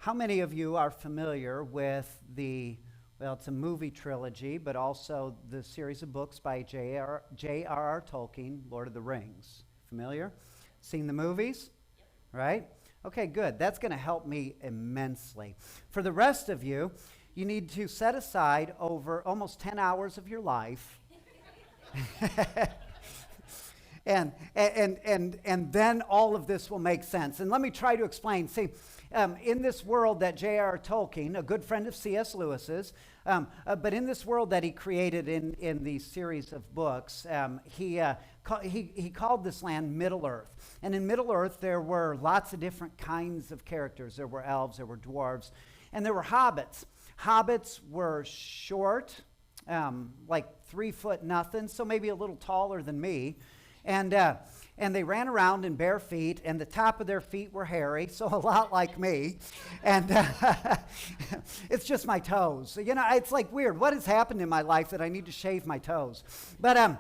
How many of you are familiar with it's a movie trilogy, but also the series of books by J.R.R. Tolkien, Lord of the Rings? Familiar? Seen the movies? Yep. Right? Okay, good. That's going to help me immensely. For the rest of you, you need to set aside over almost 10 hours of your life. And then all of this will make sense. And let me try to explain. See, in this world that J.R.R. Tolkien, a good friend of C.S. Lewis's, but in this world that he created in the series of books, he called this land Middle-earth. And in Middle-earth, there were lots of different kinds of characters. There were elves, there were dwarves, and there were hobbits. Hobbits were short, like 3 foot nothing, so maybe a little taller than me. And they ran around in bare feet, and the top of their feet were hairy, so a lot like me. And it's just my toes. You know, it's like weird. What has happened in my life that I need to shave my toes? But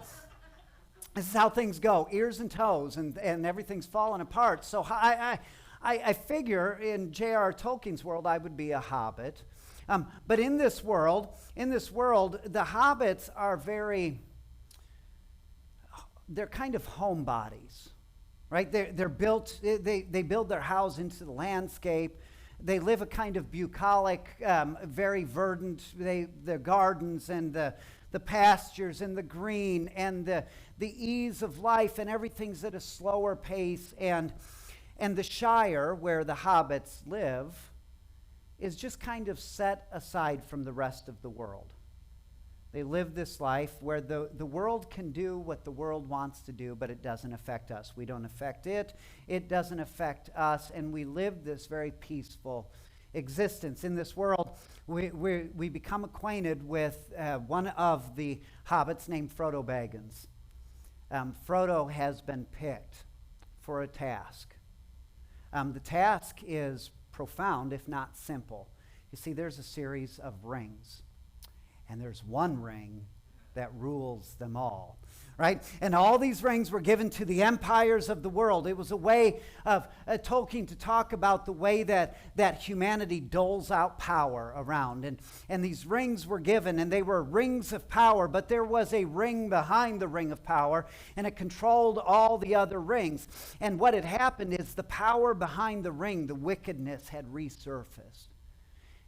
this is how things go, ears and toes, and everything's falling apart. So I figure in J.R.R. Tolkien's world, I would be a hobbit. But in this world, the hobbits are they're kind of homebodies, right? They're built, they build their house into the landscape. They live a kind of bucolic, very verdant, the gardens and the pastures and the green and the ease of life, and everything's at a slower pace. And the Shire, where the hobbits live, is just kind of set aside from the rest of the world. They live this life where the world can do what the world wants to do, but it doesn't affect us. We don't affect it. It doesn't affect us. And we live this very peaceful existence. In this world, we become acquainted with one of the hobbits named Frodo Baggins. Frodo has been picked for a task. The task is profound, if not simple. You see, there's a series of rings. And there's one ring that rules them all, right? And all these rings were given to the empires of the world. It was a way of Tolkien to talk about the way that humanity doles out power around. And these rings were given, and they were rings of power, but there was a ring behind the ring of power, and it controlled all the other rings. And what had happened is the power behind the ring, the wickedness, had resurfaced.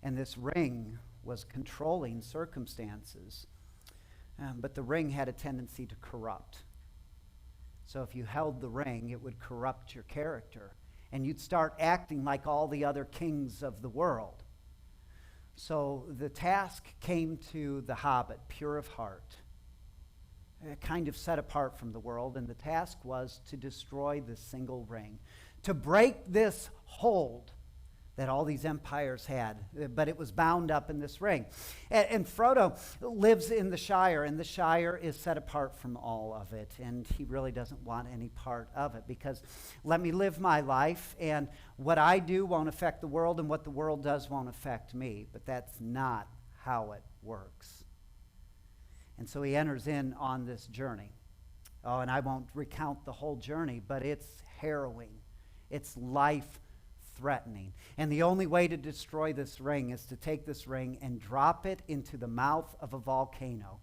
And this ring was controlling circumstances. But the ring had a tendency to corrupt. So if you held the ring, it would corrupt your character, and you'd start acting like all the other kings of the world. So the task came to the hobbit, pure of heart, kind of set apart from the world, and the task was to destroy this single ring, to break this hold that all these empires had, but it was bound up in this ring. And Frodo lives in the Shire, and the Shire is set apart from all of it, and he really doesn't want any part of it, because let me live my life, and what I do won't affect the world, and what the world does won't affect me. But that's not how it works. And so he enters in on this journey. Oh, and I won't recount the whole journey, but it's harrowing. It's life-threatening. And the only way to destroy this ring is to take this ring and drop it into the mouth of a volcano.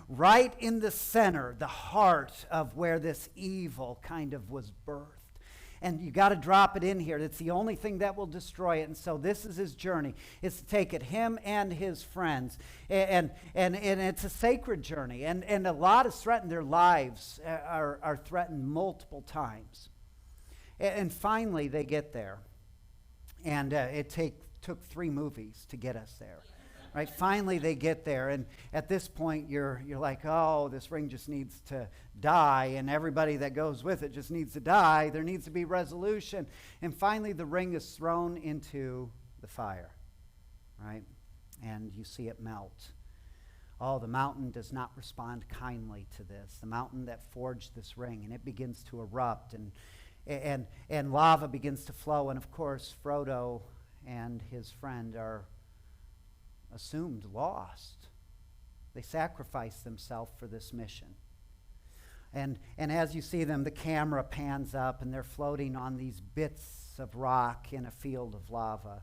Right in the center, the heart of where this evil kind of was birthed. And you got to drop it in here. It's the only thing that will destroy it. And so this is his journey. It's to take it, him and his friends. And it's a sacred journey. And a lot is threatened. Their lives are threatened multiple times. And finally, they get there. And it took 3 movies to get us there. Right? Finally, they get there, and at this point, you're like, oh, this ring just needs to die, and everybody that goes with it just needs to die. There needs to be resolution. And finally, the ring is thrown into the fire, right? And you see it melt. Oh, the mountain does not respond kindly to this. The mountain that forged this ring, and it begins to erupt, and lava begins to flow, and of course, Frodo and his friend are assumed lost. They sacrifice themselves for this mission. And as you see them, the camera pans up, and they're floating on these bits of rock in a field of lava.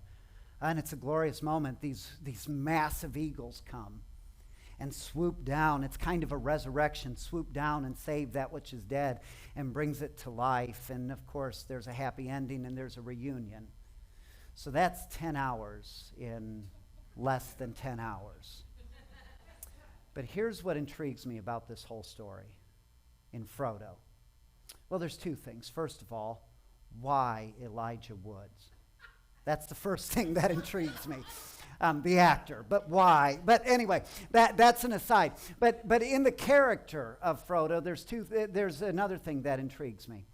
And it's a glorious moment. These massive eagles come and swoop down. It's kind of a resurrection. Swoop down and save that which is dead and brings it to life. And of course, there's a happy ending and there's a reunion. So that's 10 hours in less than 10 hours. But here's what intrigues me about this whole story in Frodo. Well, there's two things. First of all, why Elijah Woods? That's the first thing that intrigues me. The actor, but why? But anyway, that's an aside. But in the character of Frodo, there's another thing that intrigues me.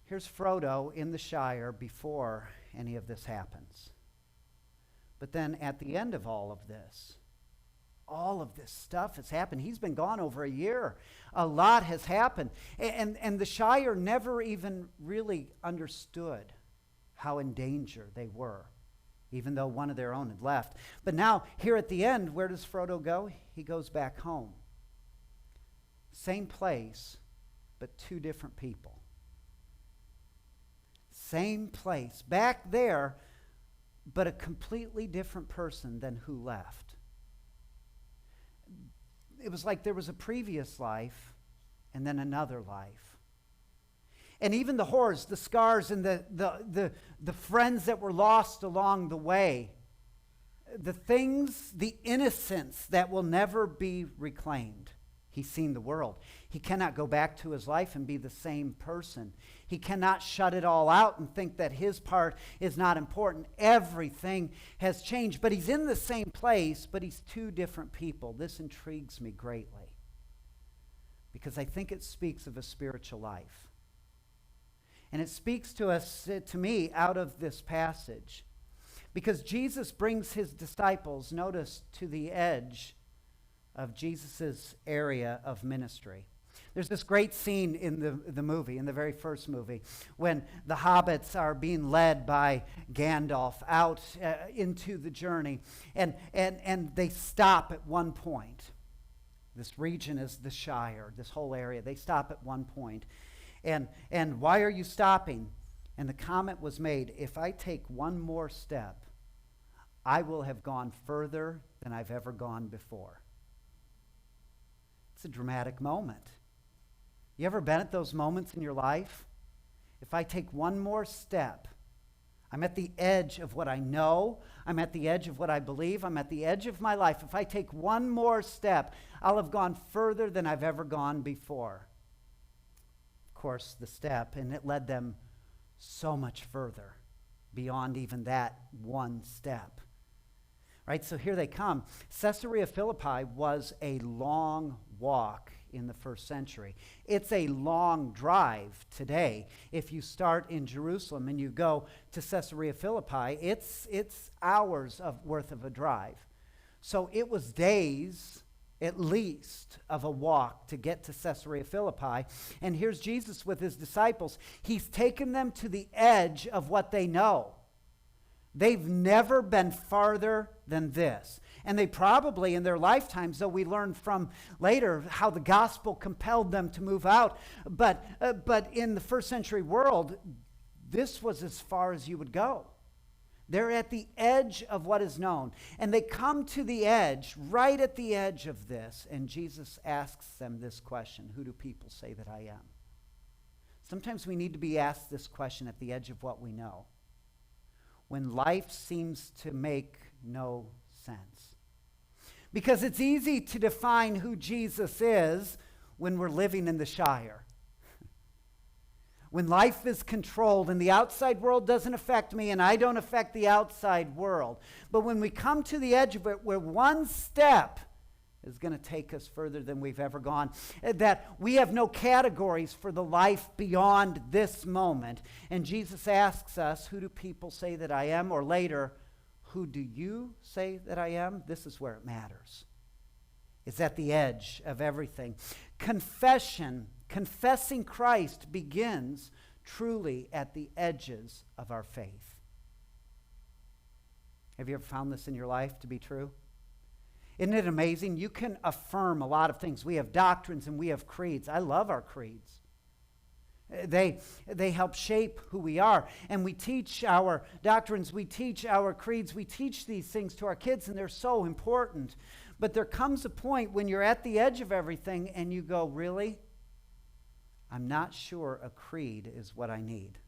Here's Frodo in the Shire before any of this happens. But then at the end of all of this stuff has happened. He's been gone over a year. A lot has happened. And the Shire never even really understood how in danger they were, even though one of their own had left. But now, here at the end, where does Frodo go? He goes back home. Same place, but two different people. Same place, back there, but a completely different person than who left. It was like there was a previous life and then another life. And even the horrors, the scars, and the friends that were lost along the way, the things, the innocence that will never be reclaimed. He's seen the world. He cannot go back to his life and be the same person. He cannot shut it all out and think that his part is not important. Everything has changed, but he's in the same place, but he's two different people. This intrigues me greatly because I think it speaks of a spiritual life. And it speaks to us, to me, out of this passage. Because Jesus brings his disciples, notice, to the edge of Jesus' area of ministry. There's this great scene in the movie, in the very first movie, when the hobbits are being led by Gandalf out into the journey. And they stop at one point. This region is the Shire, this whole area. They stop at one point. And why are you stopping? And the comment was made, if I take one more step, I will have gone further than I've ever gone before. It's a dramatic moment. You ever been at those moments in your life? If I take one more step, I'm at the edge of what I know. I'm at the edge of what I believe. I'm at the edge of my life. If I take one more step, I'll have gone further than I've ever gone before. Of course, the step, and it led them so much further beyond even that one step. Right, so here they come. Caesarea Philippi was a long walk in the first century. It's a long drive today. If you start in Jerusalem and you go to Caesarea Philippi, it's hours worth of a drive. So it was days, at least, of a walk to get to Caesarea Philippi. And here's Jesus with his disciples. He's taken them to the edge of what they know. They've never been farther than this. And they probably, in their lifetimes, though we learn from later how the gospel compelled them to move out, but in the first century world, this was as far as you would go. They're at the edge of what is known. And they come to the edge, right at the edge of this, and Jesus asks them this question, who do people say that I am? Sometimes we need to be asked this question at the edge of what we know, when life seems to make no sense. Because it's easy to define who Jesus is when we're living in the Shire. When life is controlled and the outside world doesn't affect me and I don't affect the outside world. But when we come to the edge of it where one step is going to take us further than we've ever gone, that we have no categories for the life beyond this moment. And Jesus asks us, who do people say that I am? Or later, who do you say that I am? This is where it matters. It's at the edge of everything. Confessing Christ begins truly at the edges of our faith. Have you ever found this in your life to be true? Isn't it amazing? You can affirm a lot of things. We have doctrines and we have creeds. I love our creeds. They help shape who we are. And we teach our doctrines, we teach our creeds, we teach these things to our kids, and they're so important. But there comes a point when you're at the edge of everything and you go, really? I'm not sure a creed is what I need.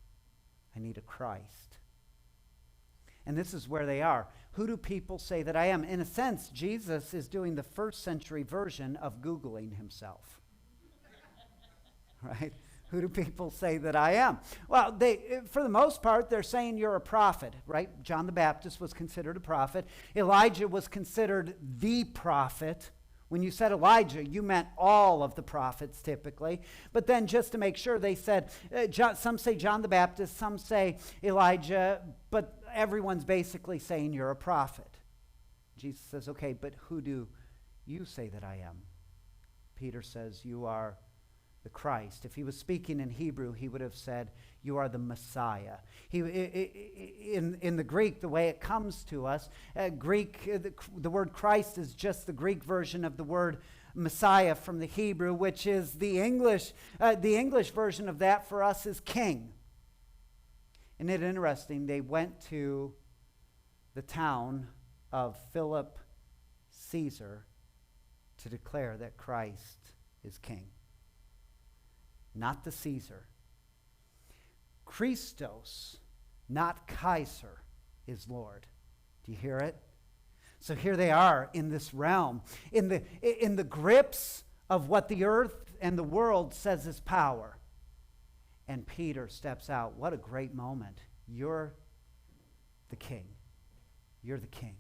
I need a Christ. And this is where they are. Who do people say that I am? In a sense, Jesus is doing the first century version of Googling himself. Right? Who do people say that I am? Well, for the most part, they're saying you're a prophet, right? John the Baptist was considered a prophet. Elijah was considered the prophet. When you said Elijah, you meant all of the prophets typically. But then just to make sure, they said, some say John the Baptist, some say Elijah, but everyone's basically saying you're a prophet. Jesus says, okay, but who do you say that I am? Peter says, you are the Christ. If he was speaking in Hebrew, he would have said, you are the Messiah. In the Greek, the way it comes to us, the word Christ is just the Greek version of the word Messiah from the Hebrew, which is the English version of that for us is king. Isn't it interesting? They went to the town of Philip Caesar to declare that Christ is king. Not the Caesar. Christos, not Kaiser, is Lord. Do you hear it? So here they are in this realm, in the grips of what the earth and the world says is power. And Peter steps out. What a great moment. You're the king. You're the king.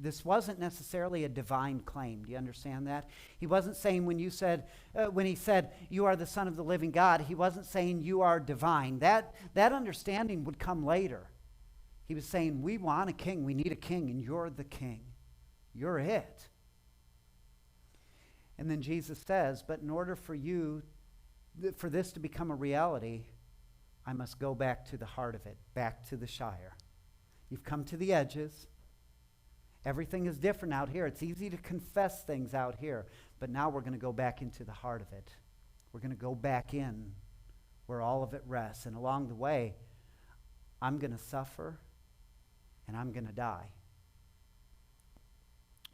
This wasn't necessarily a divine claim. Do you understand that? He wasn't saying when he said, you are the Son of the living God, he wasn't saying you are divine. That understanding would come later. He was saying, we want a king. We need a king, and you're the king. You're it. And then Jesus says, but in order for this to become a reality, I must go back to the heart of it, back to the Shire. You've come to the edges. Everything is different out here. It's easy to confess things out here, but now we're going to go back into the heart of it. We're going to go back in where all of it rests. And along the way, I'm going to suffer and I'm going to die.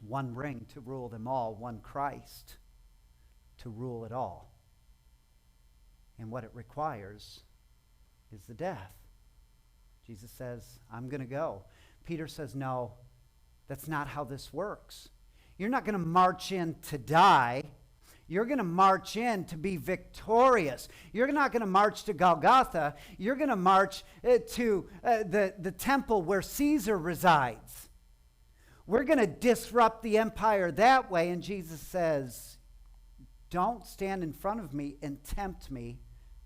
One ring to rule them all, one Christ to rule it all. And what it requires is the death. Jesus says, I'm going to go. Peter says, no. That's not how this works. You're not going to march in to die. You're going to march in to be victorious. You're not going to march to Golgotha. You're going to march to the temple where Caesar resides. We're going to disrupt the empire that way. And Jesus says, don't stand in front of me and tempt me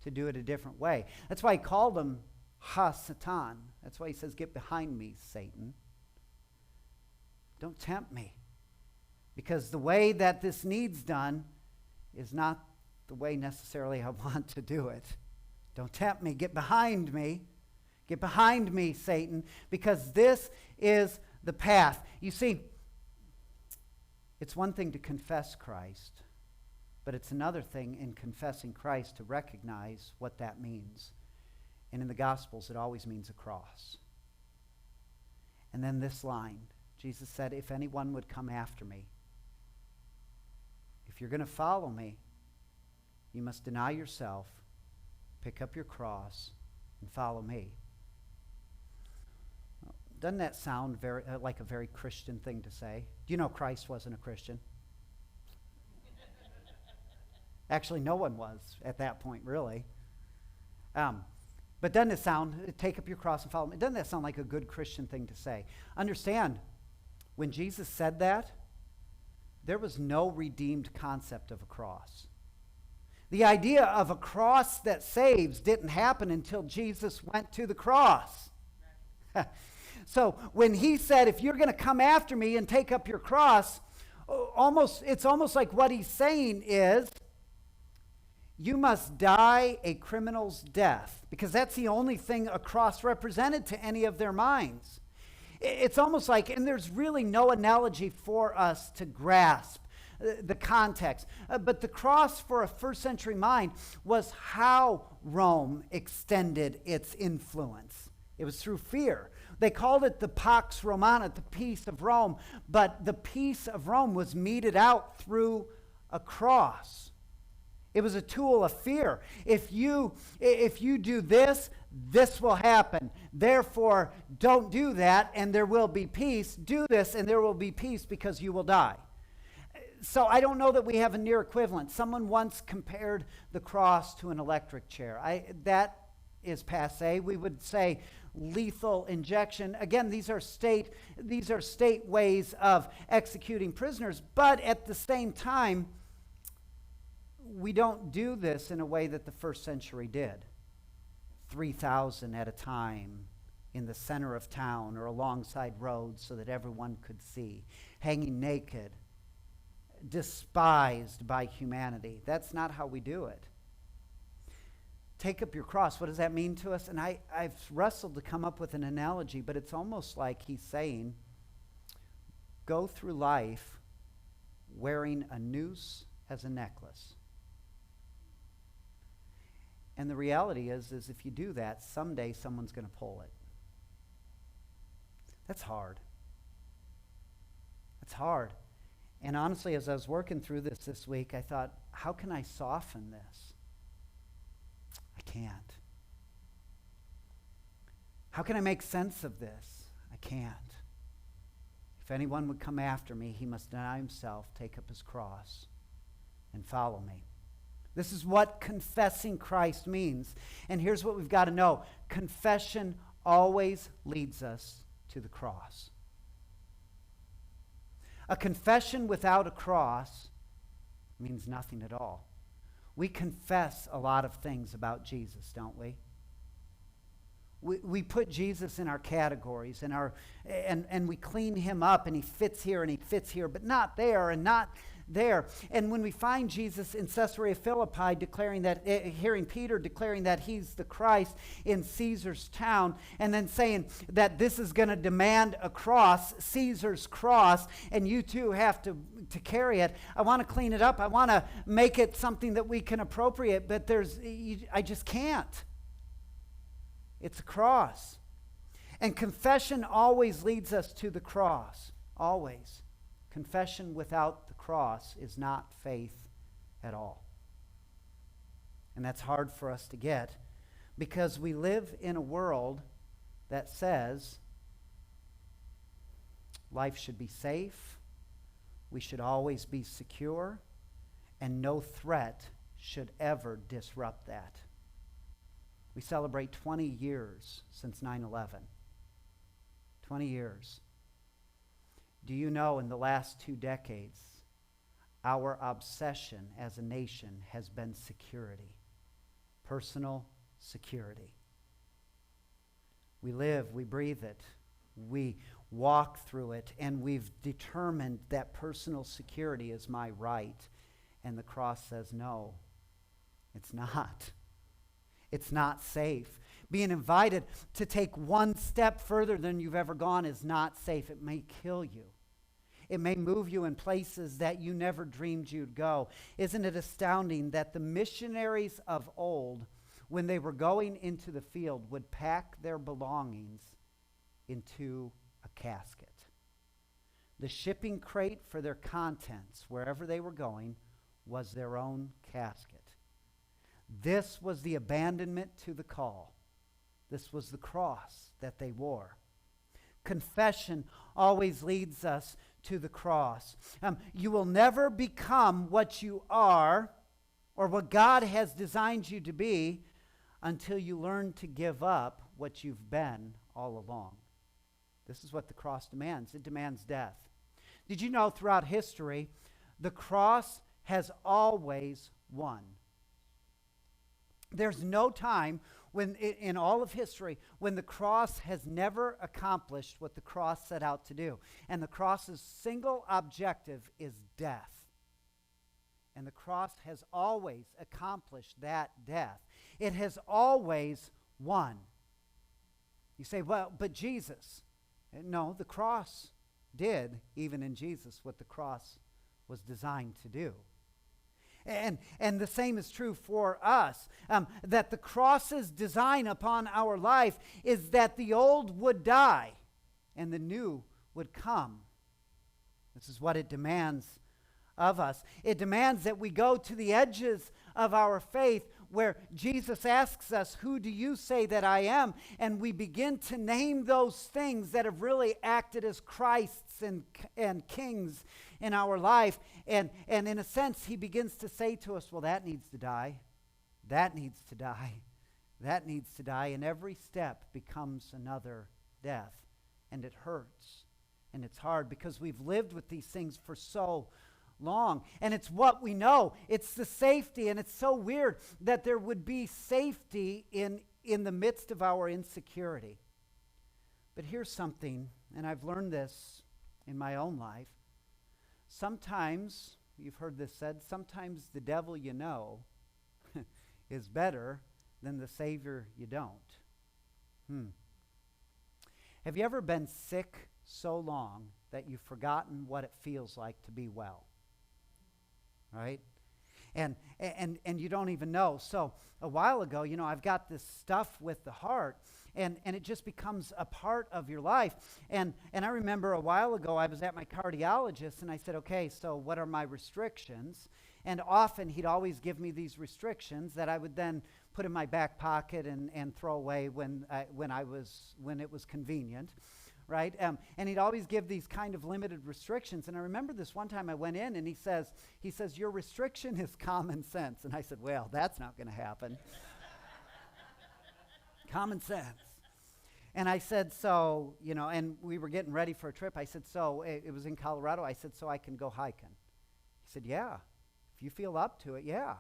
to do it a different way. That's why he called him Ha-Satan. That's why he says, get behind me, Satan. Don't tempt me, because the way that this needs done is not the way necessarily I want to do it. Don't tempt me. Get behind me. Get behind me, Satan, because this is the path. You see, it's one thing to confess Christ, but it's another thing in confessing Christ to recognize what that means. And in the Gospels, it always means a cross. And then this line. Jesus said, if anyone would come after me, if you're going to follow me, you must deny yourself, pick up your cross, and follow me. Doesn't that sound very like a very Christian thing to say? Do you know Christ wasn't a Christian? Actually, no one was at that point, really. But doesn't it sound, take up your cross and follow me, doesn't that sound like a good Christian thing to say? Understand, when Jesus said that, there was no redeemed concept of a cross. The idea of a cross that saves didn't happen until Jesus went to the cross. So when he said, if you're going to come after me and take up your cross, it's almost like what he's saying is, you must die a criminal's death, because that's the only thing a cross represented to any of their minds. It's almost like, and there's really no analogy for us to grasp the context. But the cross for a first century mind was how Rome extended its influence. It was through fear. They called it the Pax Romana, the peace of Rome, but the peace of Rome was meted out through a cross. It was a tool of fear. If you do this, this will happen. Therefore, don't do that, and there will be peace. Do this, and there will be peace because you will die. So I don't know that we have a near equivalent. Someone once compared the cross to an electric chair. That is passé. We would say lethal injection. Again, these are state ways of executing prisoners, but at the same time, we don't do this in a way that the first century did. 3,000 at a time in the center of town or alongside roads so that everyone could see, hanging naked, despised by humanity. That's not how we do it. Take up your cross. What does that mean to us? And I've wrestled to come up with an analogy, but it's almost like he's saying, go through life wearing a noose as a necklace. And the reality is if you do that, someday someone's going to pull it. That's hard. That's hard. And honestly, as I was working through this week, I thought, how can I soften this? I can't. How can I make sense of this? I can't. If anyone would come after me, he must deny himself, take up his cross, and follow me. This is what confessing Christ means. And here's what we've got to know. Confession always leads us to the cross. A confession without a cross means nothing at all. We confess a lot of things about Jesus, don't we? We put Jesus in our categories and we clean him up, and he fits here and he fits here, but not there and not there. And when we find Jesus in Caesarea Philippi hearing Peter declaring that he's the Christ in Caesar's town, and then saying that this is going to demand a cross, Caesar's cross, and you too have to carry it. I want to clean it up. I want to make it something that we can appropriate, but I just can't. It's a cross. And confession always leads us to the cross. Always. Confession without the cross is not faith at all. And that's hard for us to get because we live in a world that says life should be safe, we should always be secure, and no threat should ever disrupt that. We celebrate 20 years since 9/11. 20 years. Do you know in the last 2 decades, our obsession as a nation has been security, personal security. We live, we breathe it, we walk through it, and we've determined that personal security is my right, and the cross says no, it's not. It's not safe. Being invited to take one step further than you've ever gone is not safe. It may kill you. It may move you in places that you never dreamed you'd go. Isn't it astounding that the missionaries of old, when they were going into the field, would pack their belongings into a casket? The shipping crate for their contents, wherever they were going, was their own casket. This was the abandonment to the call. This was the cross that they wore. Confession always leads us to the cross. You will never become what you are or what God has designed you to be until you learn to give up what you've been all along. This is what the cross demands. It demands death. Did you know throughout history, the cross has always won? There's no time in all of history when the cross has never accomplished what the cross set out to do. And the cross's single objective is death. And the cross has always accomplished that death. It has always won. You say, well, but Jesus. No, the cross did, even in Jesus, what the cross was designed to do. And the same is true for us, that the cross's design upon our life is that the old would die and the new would come. This is what it demands of us. It demands that we go to the edges of our faith where Jesus asks us, "Who do you say that I am?" And we begin to name those things that have really acted as Christs and kings in our life. And in a sense, he begins to say to us, well, that needs to die. That needs to die. That needs to die. And every step becomes another death. And it hurts. And it's hard because we've lived with these things for so long. And it's what we know. It's the safety. And it's so weird that there would be safety in the midst of our insecurity. But here's something, and I've learned this in my own life. Sometimes, you've heard this said, sometimes the devil you know is better than the Savior you don't. Have you ever been sick so long that you've forgotten what it feels like to be well? Right? And you don't even know. So a while ago, I've got this stuff with the heart, and it just becomes a part of your life. And I remember a while ago, I was at my cardiologist, and I said, okay, so what are my restrictions? And often he'd always give me these restrictions that I would then put in my back pocket and throw away when it was convenient. Right? And he'd always give these kind of limited restrictions. And I remember this one time I went in and he says, your restriction is common sense. And I said, well, that's not going to happen. Common sense. And I said, so, and we were getting ready for a trip. I said, so, it was in Colorado. I said, so I can go hiking. He said, yeah. If you feel up to it, yeah.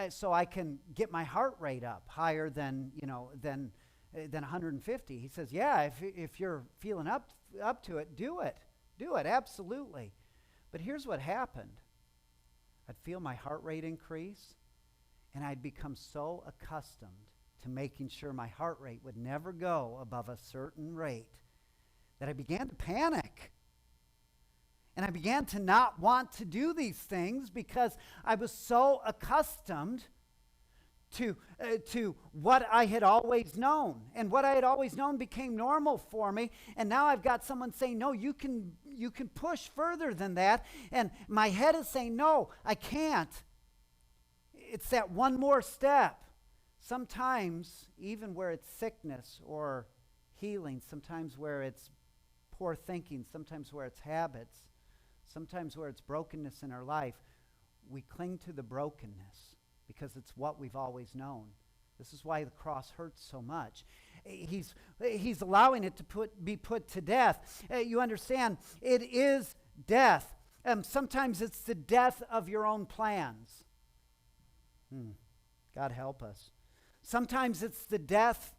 So I can get my heart rate up higher than 150. He says, yeah, if you're feeling up to it, do it, absolutely. But here's what happened. I'd feel my heart rate increase, and I'd become so accustomed to making sure my heart rate would never go above a certain rate that I began to panic. And I began to not want to do these things because I was so accustomed to what I had always known. And what I had always known became normal for me. And now I've got someone saying, no, you can push further than that. And my head is saying, no, I can't. It's that one more step. Sometimes, even where it's sickness or healing, sometimes where it's poor thinking, sometimes where it's habits, sometimes where it's brokenness in our life, we cling to the brokenness because it's what we've always known. This is why the cross hurts so much. He's allowing it to be put to death. You understand, it is death. Sometimes it's the death of your own plans. God help us. Sometimes it's the death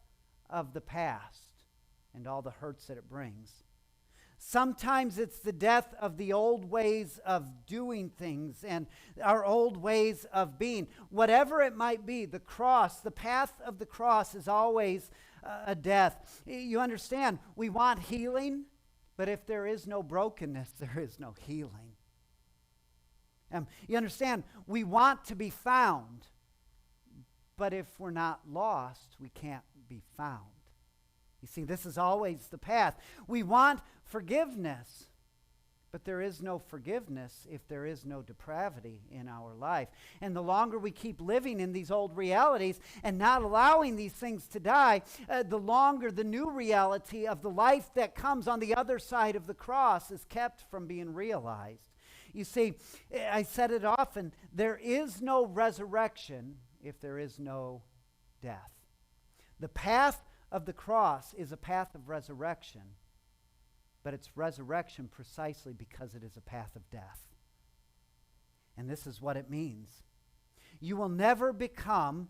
of the past and all the hurts that it brings. Sometimes it's the death of the old ways of doing things and our old ways of being. Whatever it might be, the cross, the path of the cross is always a death. You understand, we want healing, but if there is no brokenness, there is no healing. You understand, we want to be found, but if we're not lost, we can't be found. You see, this is always the path. We want forgiveness, but there is no forgiveness if there is no depravity in our life. And the longer we keep living in these old realities and not allowing these things to die, the longer the new reality of the life that comes on the other side of the cross is kept from being realized. You see, I said it often, there is no resurrection if there is no death. The path of the cross is a path of resurrection, but it's resurrection precisely because it is a path of death. And this is what it means. You will never become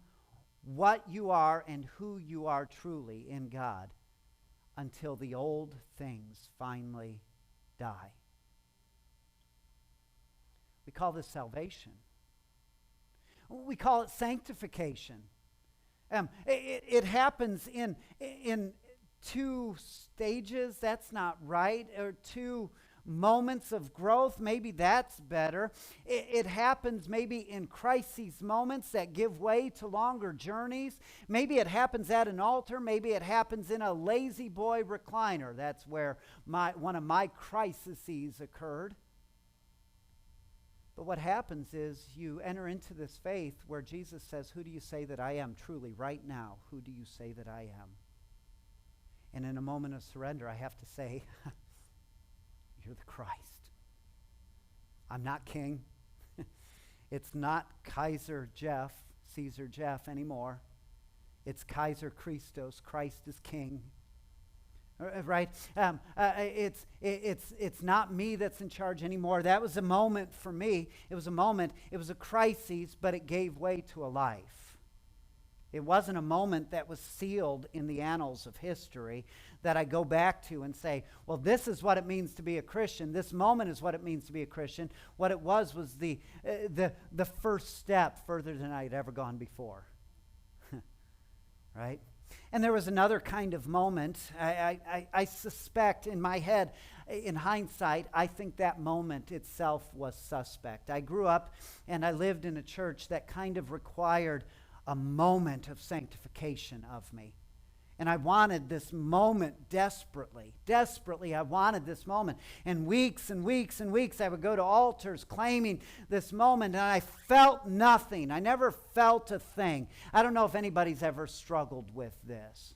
what you are and who you are truly in God until the old things finally die. We call this salvation. We call it sanctification. It happens in two stages. That's not right. Or two moments of growth. Maybe that's better. It happens maybe in crises moments that give way to longer journeys. Maybe it happens at an altar. Maybe it happens in a lazy boy recliner. That's where one of my crises occurred. But what happens is you enter into this faith where Jesus says, who do you say that I am? Truly, right now, who do you say that I am? And in a moment of surrender, I have to say, you're the Christ. I'm not king. It's not Caesar Jeff anymore. It's Kaiser Christos. Christ is king. Right? It's not me that's in charge anymore. That was a moment for me. It was a moment. It was a crisis, but it gave way to a life. It wasn't a moment that was sealed in the annals of history that I go back to and say, well, this is what it means to be a Christian. This moment is what it means to be a Christian. What it was the first step further than I had ever gone before. Right? And there was another kind of moment. I suspect in my head, in hindsight, I think that moment itself was suspect. I grew up and I lived in a church that kind of required a moment of sanctification of me. And I wanted this moment desperately. Desperately, I wanted this moment. And weeks and weeks and weeks, I would go to altars claiming this moment, and I felt nothing. I never felt a thing. I don't know if anybody's ever struggled with this.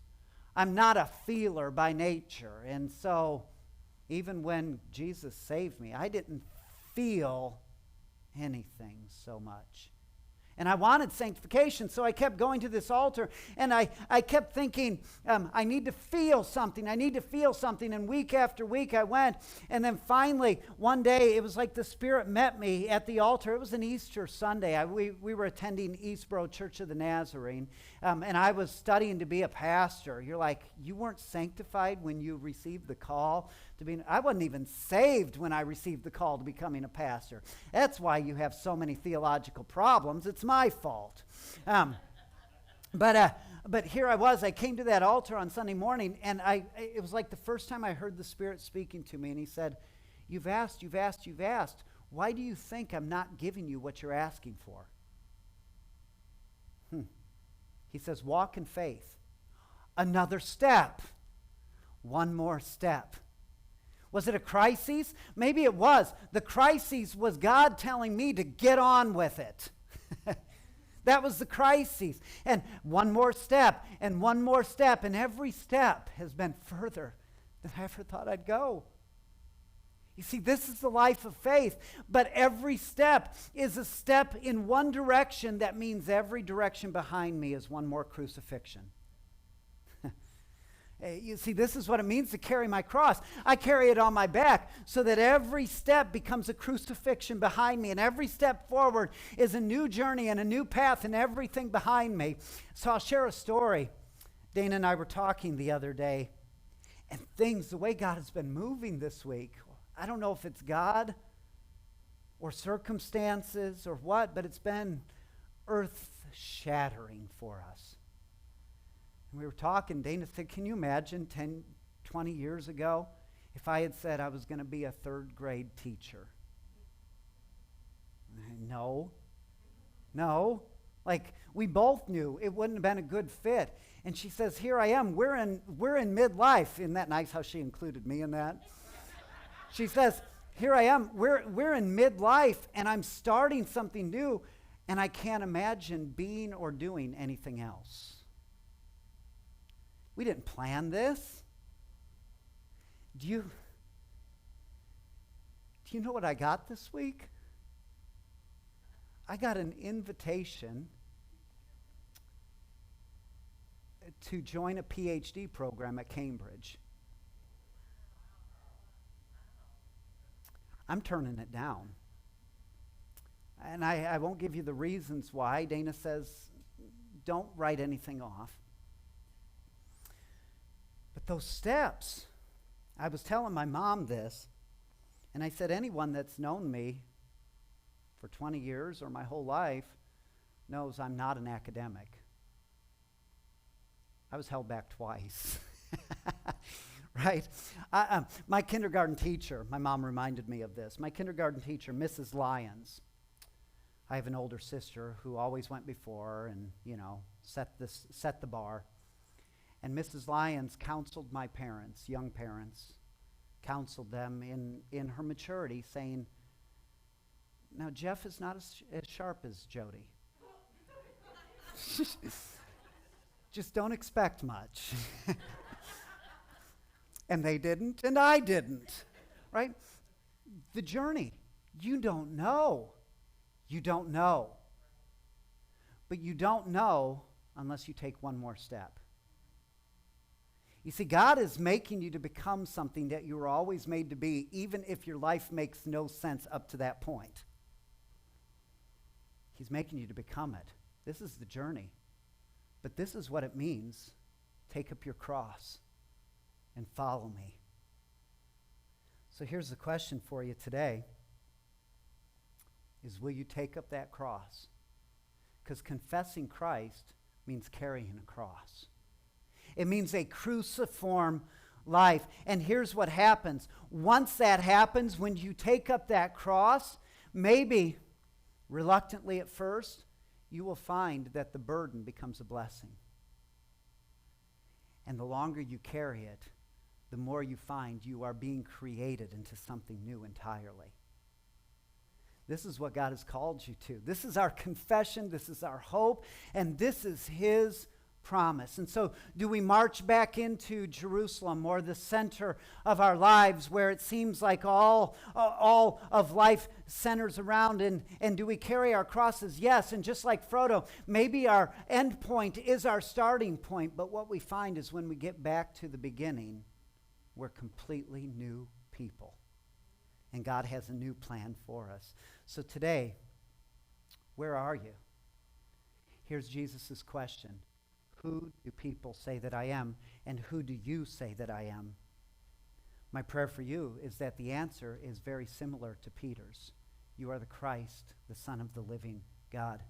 I'm not a feeler by nature. And so, even when Jesus saved me, I didn't feel anything so much. And I wanted sanctification, so I kept going to this altar, and I kept thinking, I need to feel something. I need to feel something. And week after week I went, and then finally, one day, it was like the Spirit met me at the altar. It was an Easter Sunday. We were attending Eastboro Church of the Nazarene, and I was studying to be a pastor. You're like, you weren't sanctified when you received the call to be? I wasn't even saved when I received the call to becoming a pastor. That's why you have so many theological problems. It's my fault. But here I was. I came to that altar on Sunday morning, and it was like the first time I heard the Spirit speaking to me, and he said, you've asked. Why do you think I'm not giving you what you're asking for? He says, walk in faith. Another step. One more step. Was it a crisis? Maybe it was. The crisis was God telling me to get on with it. That was the crisis. And one more step, and one more step, and every step has been further than I ever thought I'd go. You see, this is the life of faith, but every step is a step in one direction. That means every direction behind me is one more crucifixion. You see, this is what it means to carry my cross. I carry it on my back so that every step becomes a crucifixion behind me, and every step forward is a new journey and a new path and everything behind me. So I'll share a story. Dana and I were talking the other day, and the way God has been moving this week, I don't know if it's God or circumstances or what, but it's been earth-shattering for us. And we were talking, Dana said, can you imagine 10, 20 years ago if I had said I was going to be a third grade teacher? No. Like, we both knew it wouldn't have been a good fit. And she says, here I am. We're in midlife. Isn't that nice how she included me in that? She says, here I am. We're in midlife, and I'm starting something new, and I can't imagine being or doing anything else. We didn't plan this. Do you know what I got this week? I got an invitation to join a PhD program at Cambridge. I'm turning it down. And I won't give you the reasons why. Dana says, don't write anything off. But those steps, I was telling my mom this, and I said, anyone that's known me for 20 years or my whole life knows I'm not an academic. I was held back twice. right? My kindergarten teacher, my mom reminded me of this. My kindergarten teacher, Mrs. Lyons. I have an older sister who always went before and, set the bar. And Mrs. Lyons counseled my parents, young parents, counseled them in her maturity, saying, now, Jeff is not as sharp as Jody. Just don't expect much. And they didn't, and I didn't, right? The journey, you don't know. You don't know. But you don't know unless you take one more step. You see, God is making you to become something that you were always made to be, even if your life makes no sense up to that point. He's making you to become it. This is the journey. But this is what it means. Take up your cross and follow me. So here's the question for you today, is will you take up that cross? Because confessing Christ means carrying a cross. It means a cruciform life. And here's what happens. Once that happens, when you take up that cross, maybe reluctantly at first, you will find that the burden becomes a blessing. And the longer you carry it, the more you find you are being created into something new entirely. This is what God has called you to. This is our confession, this is our hope, and this is His promise. And so do we march back into Jerusalem, or the center of our lives, where it seems like all of life centers around, and do we carry our crosses? Yes, and just like Frodo, maybe our end point is our starting point, but what we find is when we get back to the beginning, we're completely new people. And God has a new plan for us. So today, where are you? Here's Jesus' question. Who do people say that I am, and who do you say that I am? My prayer for you is that the answer is very similar to Peter's. You are the Christ, the Son of the living God.